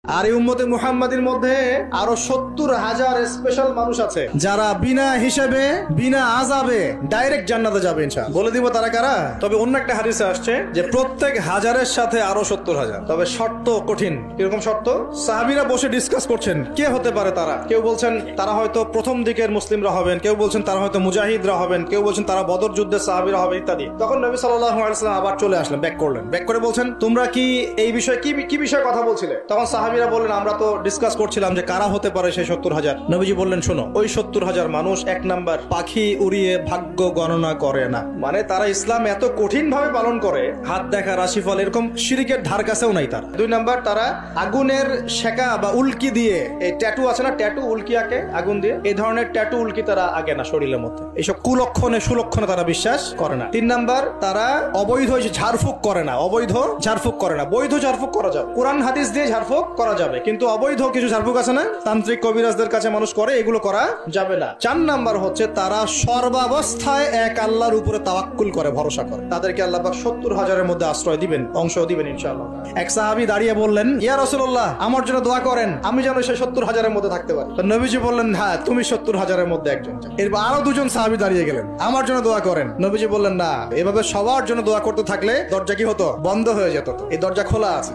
আর এই উম্মতে মুহাম্মাদির মধ্যে আরো 70,000 স্পেশাল মানুষ আছে যারা বিনা হিসেবে বিনা আযাবে ডাইরেক্ট জান্নাতে যাবে ইনশাআল্লাহ। বলে দিব তারা কারা। তবে অন্য একটা হাদিসে আসছে যে প্রত্যেক হাজারের সাথে আরো 70,000। তবে শর্ত কঠিন। কিরকম শর্ত? সাহাবীরা বসে ডিসকাস করছেন কে হতে পারে তারা। কেউ বলছেন তারা হয়তো প্রথম দিকের মুসলিমরা হবেন, কেউ বলছেন তারা হয়তো মুজাহিদরা হবেন, কেউ বলছেন তারা বদর যুদ্ধের সাহাবীরা হবে ইত্যাদি। তখন নবী সাল্লাল্লাহু আলাইহি ওয়াসাল্লাম আবার চলে আসলেন, ব্যাক করলেন। ব্যাক করে বলছেন তোমরা কি এই বিষয়ে কি বিষয়ে কথা বলছিলে? তখন সাহাবীরা বললেন আমরা তো ডিসকাস করছিলাম যে কারা হতে পারে সেই 70,000। নবীজি বললেন শোনো, ওই 70,000 মানুষ এক নাম্বার পাখি উড়িয়ে ভাগ্য গণনা করে না, মানে তারা ইসলাম এত কঠিন ভাবে পালন করে, হাত দেখা রাশিফল এরকম শিরিকের ধার কাছেও নাই তারা। দুই নাম্বার তারা আগুনের শেকা বা উল্কি দিয়ে, এই ট্যাটু আছে না, ট্যাটু উল্কি আঁকে আগুন দিয়ে, এই ধরনের ট্যাটু উল্কি তারা আগে না শরীরের মধ্যে। এইসব কুলক্ষণে সুলক্ষণে তারা বিশ্বাস করে না। তিন নাম্বার তারা অবৈধ ঝাড়ফুঁক করে না, অবৈধ ঝাড়ফুঁক করে না। বৈধ ঝাড়ফুঁক করা যাবে, কোরআন হাদিস দিয়ে ঝাড়ফুঁক করা যাবে, কিন্তু অবৈধ কিছু ঝাড়ফুঁক আছে না, তান্ত্রিক কবিরাজদের কাছে মানুষ করে, এগুলো করা যাবে না। চার নাম্বার হচ্ছে তারা সর্বাবস্থায় এক আল্লাহর উপরে তাওয়াক্কুল করে, ভরসা করে। তাদেরকে আল্লাহ পাক 70,000-এর মধ্যে আশ্রয় দিবেন, অংশ দিবেন ইনশাআল্লাহ। এক সাহাবী দাঁড়িয়ে বললেন ইয়া রাসূলুল্লাহ, আমার জন্য দোয়া করেন, আমি যেন সেই 70,000-এর মধ্যে থাকতে পারি। তো নবীজি বললেন হ্যাঁ তুমি 70,000-এর মধ্যে একজন। এরপর আরো দুজন সাহাবী দাঁড়িয়ে গেলেন, আমার জন্য দোয়া করেন। নবীজি বললেন না, এভাবে সবার জন্য দোয়া করতে থাকলে দরজা কি হতো? বন্ধ হয়ে যেত। এই দরজা খোলা আছে।